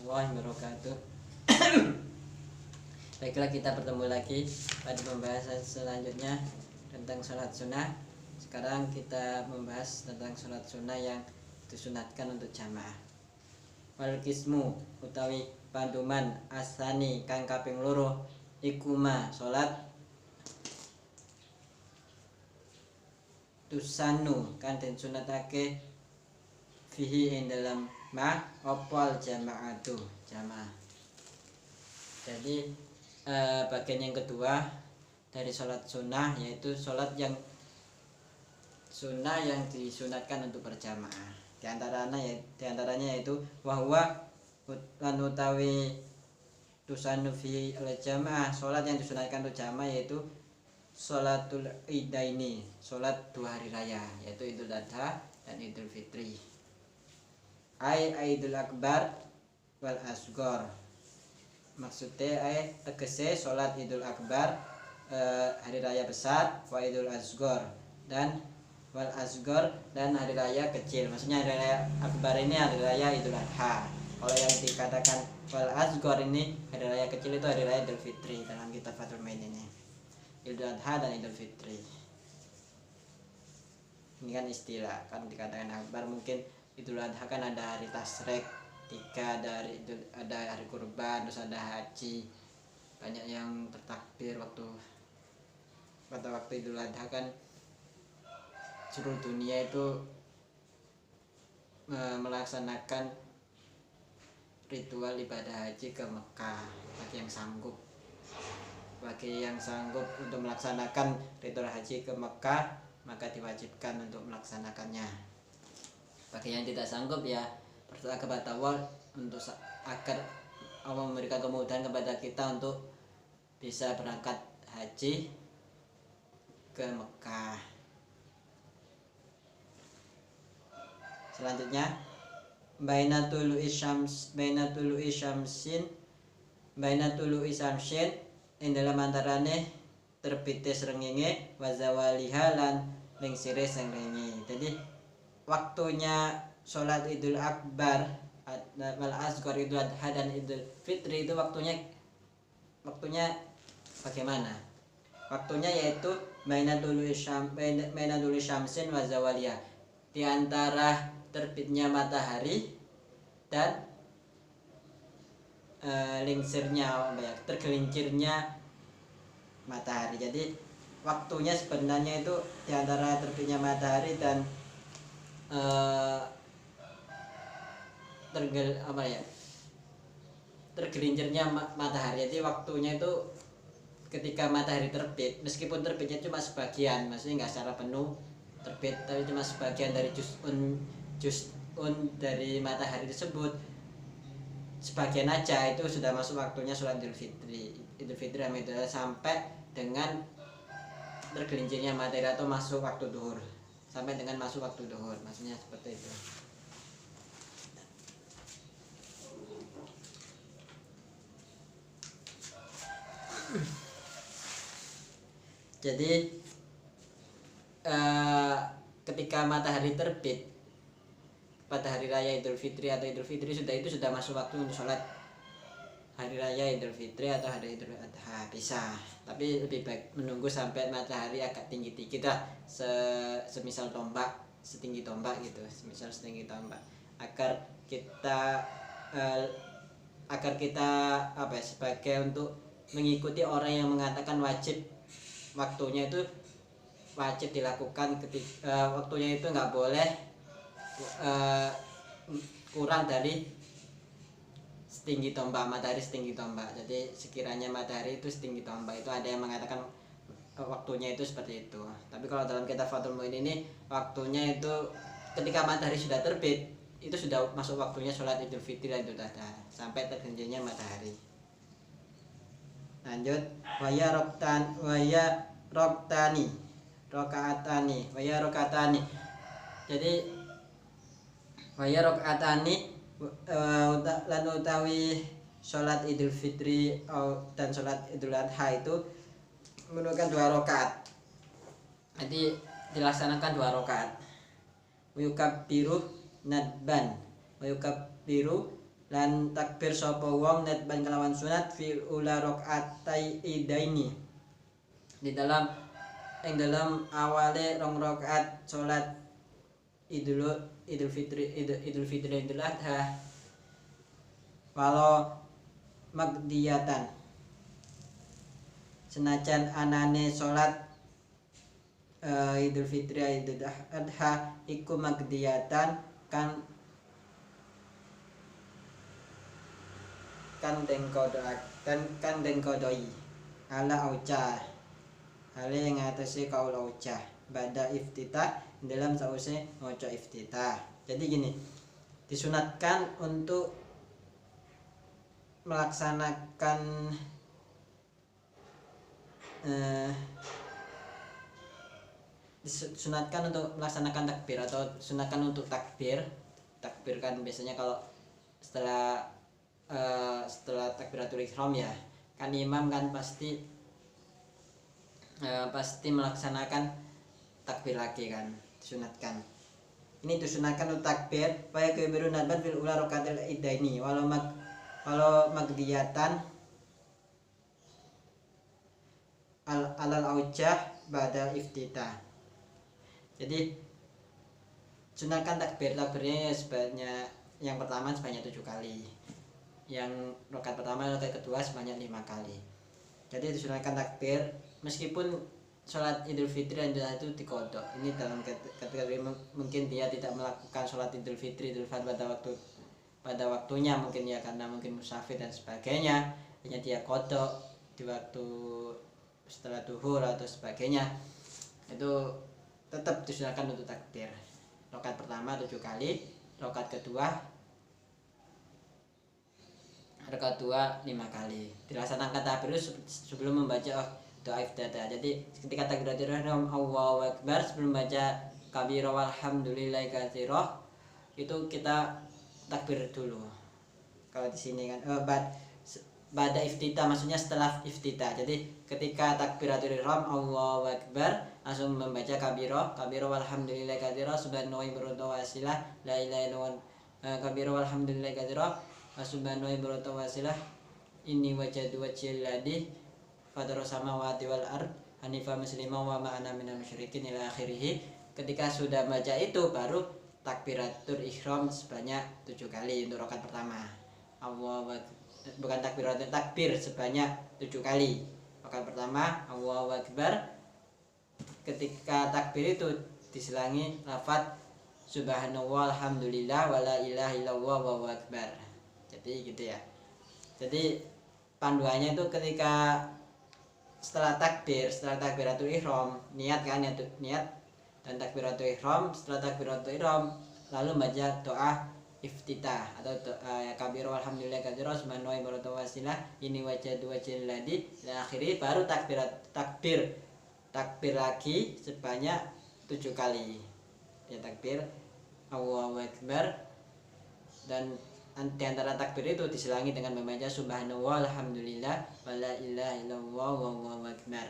warahmatullahi wabarakatuh. Baiklah, kita bertemu lagi pada pembahasan selanjutnya tentang sholat sunnah. Sekarang kita membahas tentang sholat sunnah yang disunatkan untuk jamaah. Wal qismu utawi panduman asani kang kaping loro ikuma sholat tusanu kan den sunatake fihi ing dalam ma opal jamaatu jamaah. Jadi bagian yang kedua dari sholat sunnah yaitu sholat yang sunnah yang disunatkan untuk berjamaah. Di antaranya yaitu wahwa lan utawi tusanu fi al-jamaah, sholat yang disunatkan untuk jamaah yaitu sholatul idaini, sholat dua hari raya yaitu Idul Adha dan Idul Fitri. Idul Akbar wal Asghar, maksudnya tegese sholat Idul Akbar hari raya besar, wa Idul Asghar dan wal Asghar dan hari raya kecil. Maksudnya hari raya Akbar ini hari raya Idul Adha. Kalau yang dikatakan wal Asghar ini hari raya kecil itu hari raya Idul Fitri dalam kitab Fathul Main ini. Idul Adha dan Idul Fitri. Ini kan istilah, kan dikatakan Akbar mungkin Idul Adha kan ada hari Tasrek 3, ada hari kurban, terus ada haji. Banyak yang bertakbir pada waktu Idul Adha kan seluruh dunia itu melaksanakan ritual ibadah haji ke Mekah bagi yang sanggup untuk melaksanakan ritual haji ke Mekah maka diwajibkan untuk melaksanakannya. Bagi yang tidak sanggup ya berdoa kepada Allah untuk agar Allah memberikan kemudahan kepada kita untuk bisa berangkat haji ke Mekah. Selanjutnya bainatul isyamsin ing dalam antarane terbite srengenge wa zawaliha lan lingsire srengenge. Jadi waktunya sholat Idul Akbar wal Asghar, Idul Adha dan Idul Fitri itu waktunya bagaimana? Waktunya yaitu bainatul isyamsin wa zawaliha, di antara terbitnya matahari dan tergelincirnya matahari. Jadi waktunya sebenarnya itu di antara terbitnya matahari dan tergelincirnya matahari. Jadi waktunya itu ketika matahari terbit, meskipun terbitnya cuma sebagian, maksudnya nggak secara penuh terbit, tapi cuma sebagian dari juz'un dari matahari tersebut, sebagian aja itu sudah masuk waktunya sholat Idul Fitri sampai dengan tergelincirnya matahari atau masuk waktu duhur, maksudnya seperti itu. Jadi ketika matahari terbit pada hari raya Idul Fitri atau Idul Fitri sudah masuk waktu untuk sholat hari raya Idul Fitri atau hari Idul Adha bisa, tapi lebih baik menunggu sampai matahari agak tinggi lah, semisal setinggi tombak gitu, agar kita sebagai untuk mengikuti orang yang mengatakan waktunya itu wajib dilakukan ketika waktunya itu nggak boleh kurang dari matahari setinggi tombak. Jadi sekiranya matahari itu setinggi tombak, itu ada yang mengatakan waktunya itu seperti itu. Tapi kalau dalam kitab Fathul Muin ini waktunya itu ketika matahari sudah terbit, itu sudah masuk waktunya sholat Idul Fitri dan Idul Adha sampai tergelincirnya matahari. Lanjut, waya rokaatani. Jadi waya rokaatani lan utawi sholat Idul Fitri dan sholat Idul Adha itu menunjukkan 2 rakaat. Jadi dilaksanakan 2 rakaat. Wayukabbiru nadban, wayukabbiru lan takbir sapa wong netban kelawan sunat fi ula rakaatai idaini di dalam awale rong rakaat salat Idul Fitri Idul Adha walau magdiyatan senajan anane salat Idul Fitri Idul Adha iku magdiyatan kan den kodoi ala auca hale yang ngatasi kaul auca bada iftitah dalam sause maca iftitah. Jadi gini, disunatkan untuk melaksanakan takbir atau sunatkan untuk takbir kan biasanya kalau setelah takbiratul ihram ya kan imam kan pasti melaksanakan takbir lagi kan, disunatkan. Ini disunatkan untuk takbir supaya kebiru nadban fil ula rakatil idaini walau magdiyatan alal aujah ba'da iftitah. Jadi sunatkan takbirnya sebanyak yang pertama sebanyak 7 kali, yang rakaat pertama rakaat kedua sebanyak 5 kali. Jadi disunatkan takbir meskipun sholat Idul Fitri dan Idul Adha itu dikodok. Ini dalam kategori mungkin dia tidak melakukan sholat Idul Fitri Idul Adha pada waktunya mungkin ya karena mungkin musafir dan sebagainya, hanya dia kodok di waktu setelah duhur atau sebagainya, itu tetap disunahkan untuk takbir. Rakaat pertama 7 kali, rakaat kedua 5 kali. Dilaksanakan takbir sebelum membaca doa iftitah. Jadi ketika takbiratul ihram Allahu akbar sebelum baca kabira walhamdulillahi katsira itu kita takbir dulu. Kalau di sini kan ba'da iftitah maksudnya setelah iftitah. Jadi ketika takbiratul ihram Allahu akbar langsung membaca kabira walhamdulillahi katsira subhanallahi wa wasilah la ilaha illallah kabira walhamdulillahi katsira subhanallahi wa wasilah inni wajadu wajhilladzi Fadara samawati wal ard hanifah muslimah wa ma'ana minal musyrikin ila akhirih. Ketika sudah baca itu baru takbiratul ihram sebanyak 7 kali untuk rakaat pertama. Bukan takbir sebanyak 7 kali. Rakaat pertama Allahu akbar. Ketika takbir itu diselangi lafaz subhanallah alhamdulillah wala ilaha illallah wallahu akbar. Jadi gitu ya. Jadi panduannya itu ketika setelah takbiratul ihram niat dan takbiratul ihram. Setelah takbiratul ihram lalu baca doa iftitah atau kabir walhamdulillah katsira subhanallahi wa wasilah ini wajadu wajhilladzi ila akhiri, baru takbir lagi sebanyak 7 kali ya, takbir Allahu akbar, dan di antara takbir itu diselangi dengan membaca subhanallah alhamdulillah wala ilaha illallah wallahu akbar.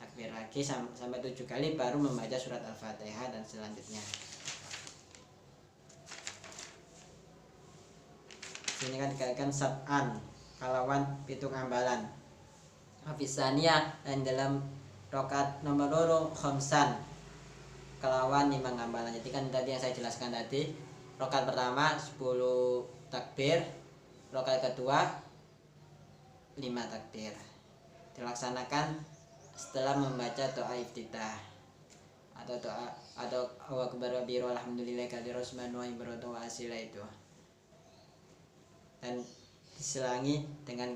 Takbir lagi sampai 7 kali baru membaca surat Al-Fatihah dan selanjutnya. Sini kan dikatakan sab'an kalawan pitung ambalan. Hafizaniyah dan dalam rakaat nomor 2 khamsan kalawan 5 ambalan. Jadi kan tadi yang saya jelaskan tadi, rakaat pertama 10 takbir, rakaat kedua 5 takbir. Dilaksanakan setelah membaca doa iftitah atau Allahu akbar wa bihi alhamdulillah katsira subhanallahi wa wasilah itu. Dan diselangi dengan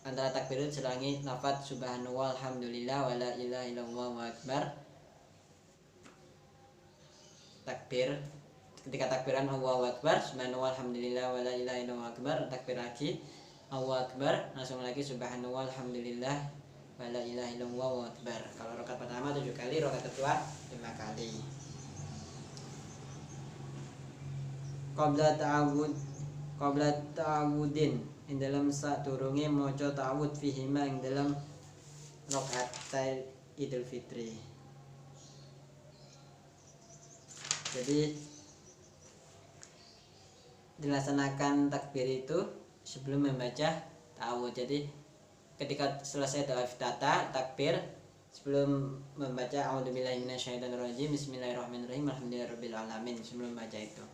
antara takbir itu diselangi lafaz subhanallah alhamdulillah wala ilaha illallah wa akbar. Takbir ketika takbiran Allahu akbar subhanallah alhamdulillah wala ilaha illallah akbar, takbir lagi Allahu akbar, langsung lagi subhanallah alhamdulillah wala ilaha illallah akbar. Kalau rakaat pertama 7 kali, rakaat kedua 5 kali. Qabla ta'awudin ing dalam sadurunge maca ta'awud fihima ing dalam rakaat Idul Fitri. Jadi dilaksanakan takbir itu sebelum membaca ta'awudz. Jadi ketika selesai doa iftitah takbir, sebelum membaca a'udzubillahi minasyaitonirrajim, bismillahirrahmanirrahim, alhamdulillahirabbil alamin, sebelum membaca itu.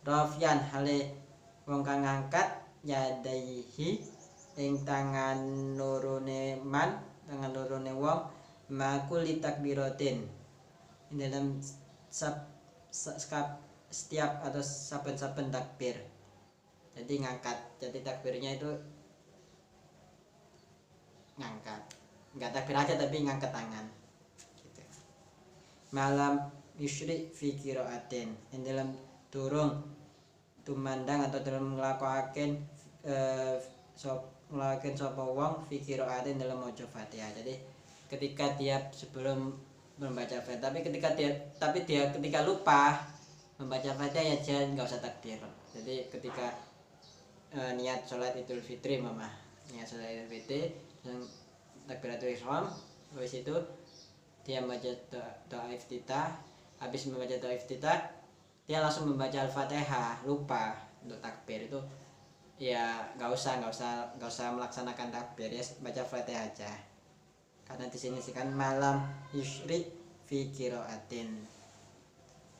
Rafian hale wong kang ngangkat yadaihi ing tangan lorone man, tangan lorone wong, makuli takbiratin dalam setiap atau saben-saben takbir. Jadi ngangkat, jadi takbirnya itu ngangkat, nggak takbir aja tapi ngangkat tangan gitu. Malam yusyri fi qiraatin, yang dalam turung tumandang atau dalam nglakokaken nglakokaken sapa wong fi qiraatin dalam maca Fatihah. Jadi ketika dia sebelum membaca Fatihah, tapi dia ketika lupa membaca Fatihah ya jangan, nggak usah takbir. Jadi ketika niat sholat Idul Fitri niat sholat Idul Fitri yang takbiratul ihram, habis itu dia membaca doa iftitah. Habis membaca doa iftitah dia langsung membaca Al-Fatihah, lupa untuk takbir itu ya nggak usah melaksanakan takbir, ya baca Fatihah aja. Karena di sini sih kan malam yusyri fi qiraatin,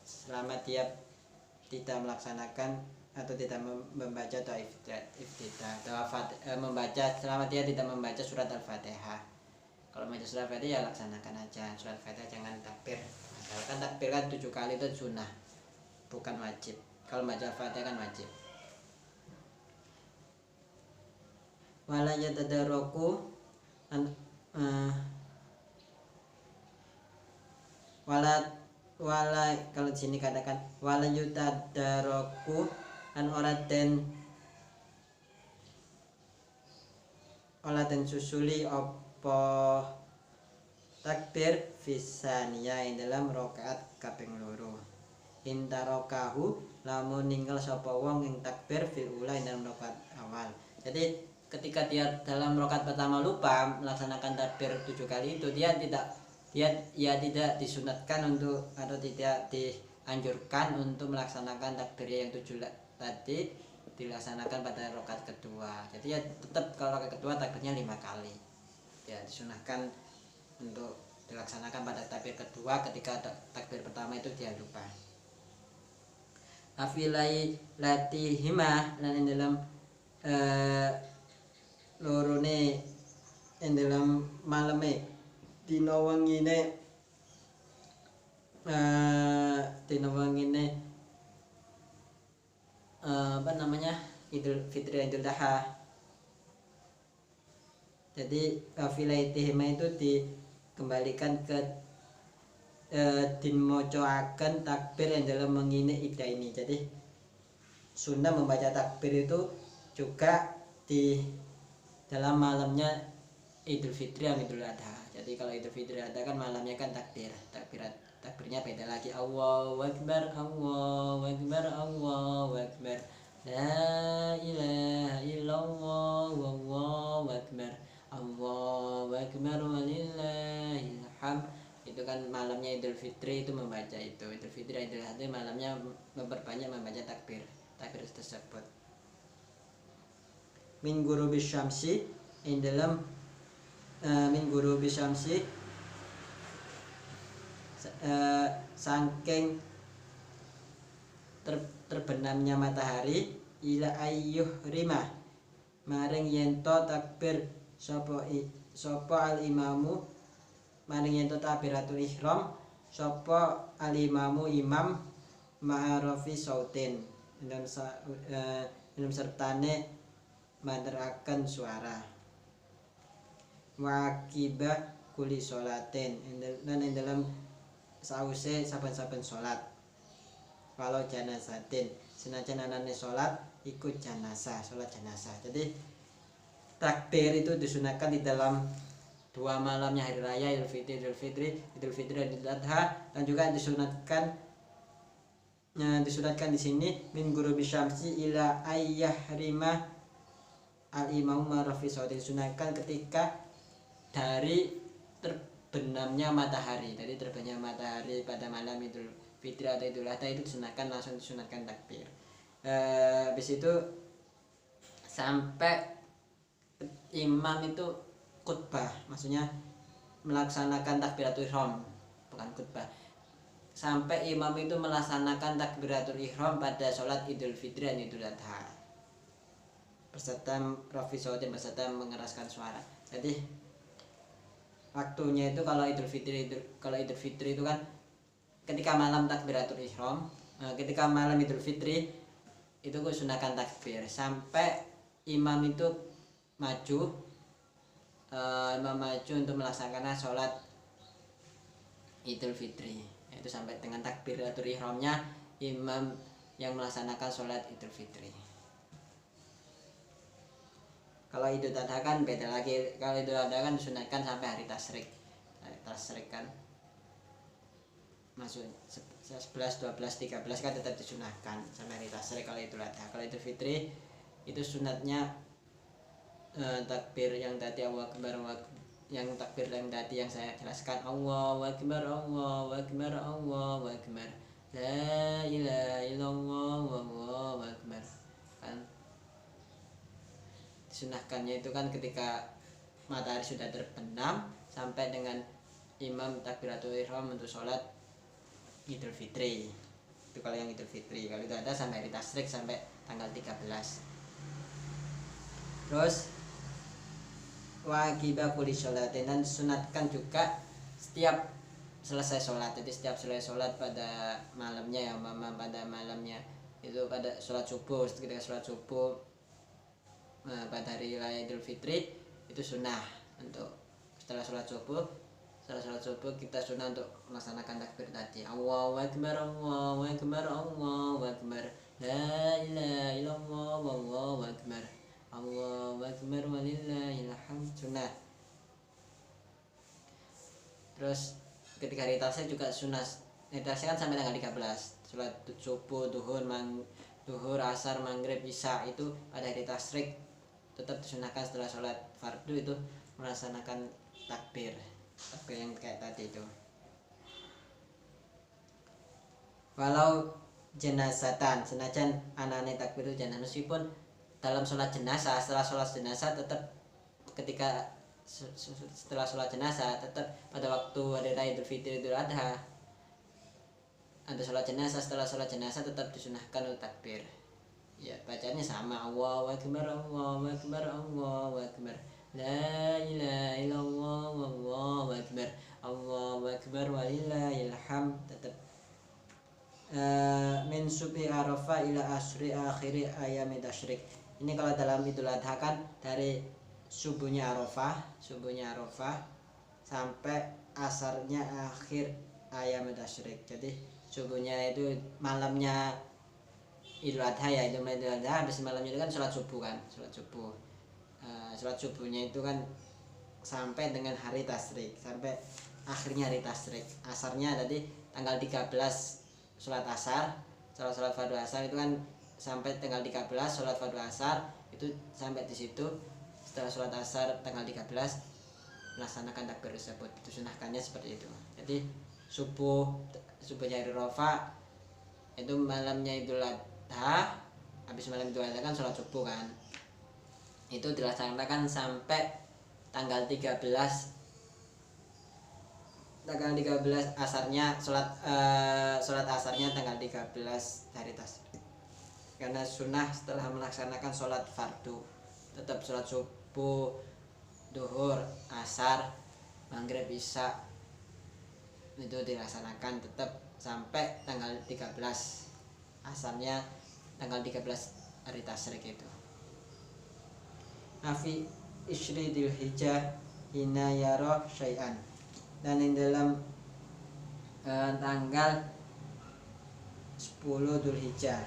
selama dia tidak melaksanakan atau tidak membaca doa iftitah, membaca selama dia tidak membaca surat Al-Fatihah. Kalau membaca surat Al-Fatihah ya laksanakan aja surat Al-Fatihah, jangan takbir. Kan takbir kan 7 kali itu sunnah, bukan wajib. Kalau baca Al-Fatihah kan wajib. Wala yatadaraku wala kalau di sini katakan wala yutadaraku an ora den susuli apa takbir fisania ing dalam rakaat kaping loro. Intarokahu lamun ninggal sapa wong ing takbir fil ula ing dalam rakaat awal. Jadi ketika dia dalam rakaat pertama lupa melaksanakan takbir 7 kali itu, dia tidak disunatkan untuk atau tidak dianjurkan untuk melaksanakan takbir yang 7 tadi dilaksanakan pada rakaat kedua. Jadi ya tetap kalau rakaat kedua takbirnya 5 kali. Ya disunahkan untuk dilaksanakan pada takbir kedua ketika takbir pertama itu dia lupa. Afilai latihima lan dalam lorone ing dalam maleme dina wengine apa namanya Idul Fitri, Idul Adha. Jadi filaitihima itu dikembalikan ke dimocoaken takbir yang dalam mengine ida ini. Jadi sunnah membaca takbir itu juga di dalam malamnya Idul Fitri dan Idul Adha. Jadi kalau Idul Fitri Adha kan malamnya kan takbirnya beda lagi. Allahu Akbar, Allahu Akbar, Allahu Akbar, la ilaha illallah, wallahu akbar, Allahu Akbar, walillahil hamd. Itu kan malamnya Idul Fitri itu membaca itu. Idul Fitri dan Idul Adha malamnya memperbanyak membaca takbir tersebut. Min ghurubi syamsi ing dalam min ghurubi syamsi saking terbenamnya matahari ila ayyuh rimah maring yento takbir sapa al imamu, maring yento takbiratul ihram sapa al imamu imam ma'arafi sautin dalam sertane manderaken suara wakibah kuli sholatin dan dalam sause saben-saben sholat. Kalau janazatin senajan anane sholat ikut jenazah, sholat jenazah. Jadi takbir itu disunahkan di dalam 2 malamnya hari raya Idul Fitri dan Idul Adha, dan juga disunatkan di sini min ghurubi syamsi ila ayyah rimah al imamu ma'rafi sautin, disunahkan ketika dari terbenamnya matahari. Jadi terbenamnya matahari pada malam Idul Fitri atau Idul Adha itu disunahkan langsung disunahkan takbir. Habis itu sampai imam itu khutbah, maksudnya melaksanakan takbiratul ihram, bukan khutbah. Sampai imam itu melaksanakan takbiratul ihram pada sholat Idul Fitri dan Idul Adha beserta rafi sautin, beserta mengeraskan suara. Jadi waktunya itu kalau Idul Fitri itu kan ketika malam takbiratul ihram, ketika malam Idul Fitri itu sunahkan takbir sampai imam itu maju, untuk melaksanakan sholat Idul Fitri, yaitu sampai dengan takbiratul ihramnya imam yang melaksanakan sholat Idul Fitri. Kalau Idul Adha kan beda lagi. Kalau Idul Adha kan disunahkan sampai hari tasyrik. Hari tasyrik kan masuk 11, 12, 13 kan tetap disunahkan sampai hari tasyrik kalau Idul Adha. Kalau Idul Fitri itu sunatnya takbir yang tadi Allahu Akbar, yang takbir yang tadi yang saya jelaskan, Allahu Akbar, Allahu Akbar, Allahu Akbar, la ilaha illallah, wallahu akbar. Kan disunahkannya itu kan ketika matahari sudah terbenam sampai dengan imam takbiratul ihram untuk sholat Idul Fitri. Itu kalau yang Idul Fitri. Kalau itu ada sampai hari tasyrik sampai tanggal 13. Terus wajibah kulli sholatin, dan sunatkan juga setiap selesai sholat. Jadi setiap selesai sholat pada malamnya ya mama, pada malamnya itu pada sholat subuh, ketika sholat subuh pada hari raya Idul Fitri itu sunnah untuk setelah sholat subuh kita sunnah untuk melaksanakan takbir tadi, Allahu Akbar, Allahu Akbar, Allahu Akbar, la ilaha illallah, wallahu akbar, Allahu Akbar, walillahil hamd, sunnah. Terus ketika hari tasyrik juga sunnah. Hari tasyrik kan sampai tanggal 13. Sholat subuh, duhur, asar, maghrib, isya itu pada hari tasyrik tetap disunahkan setelah sholat fardu itu melaksanakan takbir yang kayak tadi itu. Walau jenazatan, senajan anane takbir itu jenazah, meskipun dalam sholat jenazah, setelah sholat jenazah tetap ketika setelah sholat jenazah tetap pada waktu hari raya Idul Fitri, Idul Adha ada sholat jenazah, setelah sholat jenazah tetap disunahkan untuk takbir. Ya bacanya sama, Allahu Akbar, Allahu Akbar, Allahu Akbar, la ilaha illallah, wallahu akbar, Allahu Akbar, walillahil hamd. Tetap min subhi arafah ila asri akhiri ayami tasyrik. Ini kalau dalam Idul Adha kan dari subuhnya Arafah sampai asarnya akhir ayam tasyrik. Jadi subuhnya itu malamnya Idul Adha ya, Idul Adha, habis malamnya itu kan sholat subuh kan, sholat subuhnya itu kan sampai dengan hari tasyrik, sampai akhirnya hari tasyrik. Asarnya tadi tanggal 13 sholat asar, sholat fardu asar itu kan sampai tanggal 13 sholat fardu asar itu sampai di situ. Setelah sholat asar tanggal 13 melaksanakan takbir tersebut. Itu sunahkannya seperti itu. Jadi subuhnya hari Arafah itu malamnya Idul Adha, habis malam Idul Adha kan sholat subuh kan, itu dilaksanakan sampai tanggal 13 asarnya, sholat asarnya tanggal 13 hari tasyrik. Karena sunnah setelah melaksanakan sholat fardu tetap sholat subuh, duhur, asar, maghrib, isya itu dilaksanakan tetap sampai tanggal 13 asalnya tanggal 13 hari tasyrik itu. Nafi Ishri Dzulhijjah hina yara syai'an, dan di dalam tanggal 10 Dzulhijjah,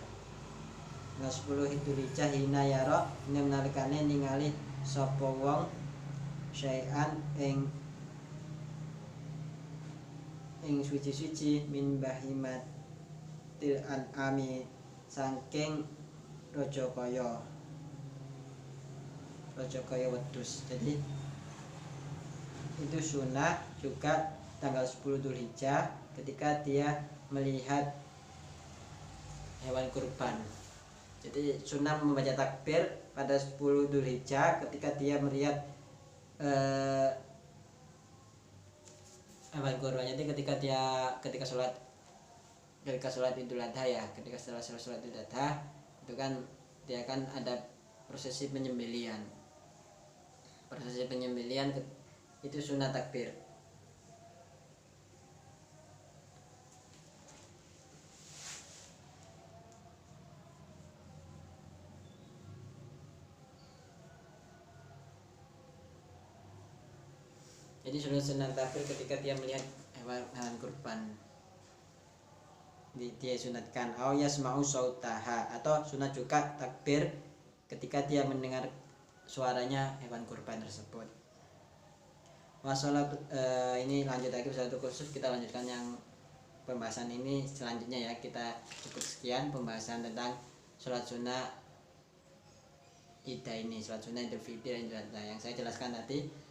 10 Dzulhijjah hina yara ini menalikane ningali sapa wong syai'an ing suci-suci min bahimatil an'ami saking raja kaya wedhus. Jadi itu sunnah juga tanggal 10 Dzulhijjah ketika dia melihat hewan kurban. Jadi sunnah membaca takbir pada 10 Dzulhijjah ketika dia melihat hewan kurban. Jadi ketika sholat Idul Adha ya, ketika setelah sholat Idul Adha itu kan dia kan ada prosesi penyembelihan. Prosesi penyembelihan itu sunnah takbir. Jadi sunnah takbir ketika dia melihat hewan kurban. Dia sunatkan au yasma'u sautaha, atau sunat juga takbir ketika dia mendengar suaranya hewan kurban tersebut. Masalah ini lanjut lagi satu khusus, kita lanjutkan yang pembahasan ini selanjutnya ya. Kita cukup sekian pembahasan tentang sholat sunnah Ida ini, sholat sunnah Idul Fitri dan Idul Adha. Yang saya jelaskan tadi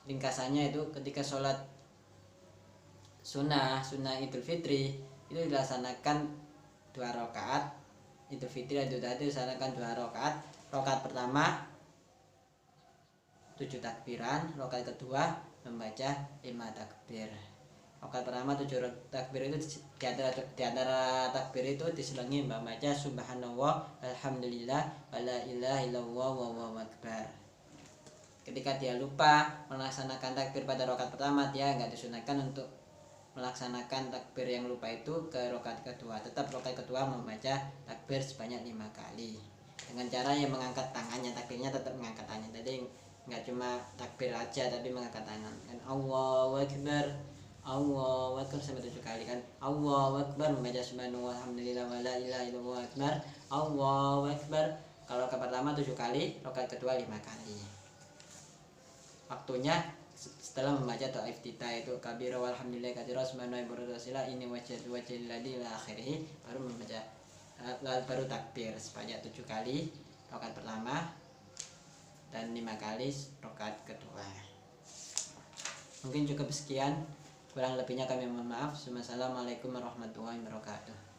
ringkasannya itu ketika sholat sunnah Idul Fitri itu dilaksanakan 2 rakaat. Idul Fitri dan Idul Adha dilaksanakan 2 rakaat. Rakaat pertama 7 takbiran, rakaat kedua membaca 5 takbir. Rakaat pertama 7 takbir itu di antara takbir itu diselingi membaca subhanallah, alhamdulillah, wala ilaha illallah, wallahu akbar. Ketika dia lupa melaksanakan takbir pada rakaat pertama, dia enggak disunahkan untuk melaksanakan takbir yang lupa itu ke rakaat kedua. Tetap rakaat kedua membaca takbir sebanyak 5 kali dengan cara yang mengangkat tangannya. Takbirnya tetap mengangkat tangannya, jadi nggak cuma takbir aja tapi mengangkat tangan. Dan Allahu Akbar sampai 7 kali kan. Allahu Akbar membaca subhanallah, alhamdulillah, wala ilaha illallah akbar. Allahu Akbar. Kalau ke pertama 7 kali, rakaat kedua 5 kali. Waktunya setelah membaca doa iftitah itu kabira walhamdulillah katsira subhanallahi wa ini wajhil ladzi ila akhirih, baru membaca baru takbir sebanyak 7 kali rakaat pertama dan 5 kali rakaat kedua. Mungkin cukup sekian, kurang lebihnya kami mohon maaf. Wassalamualaikum warahmatullahi wabarakatuh.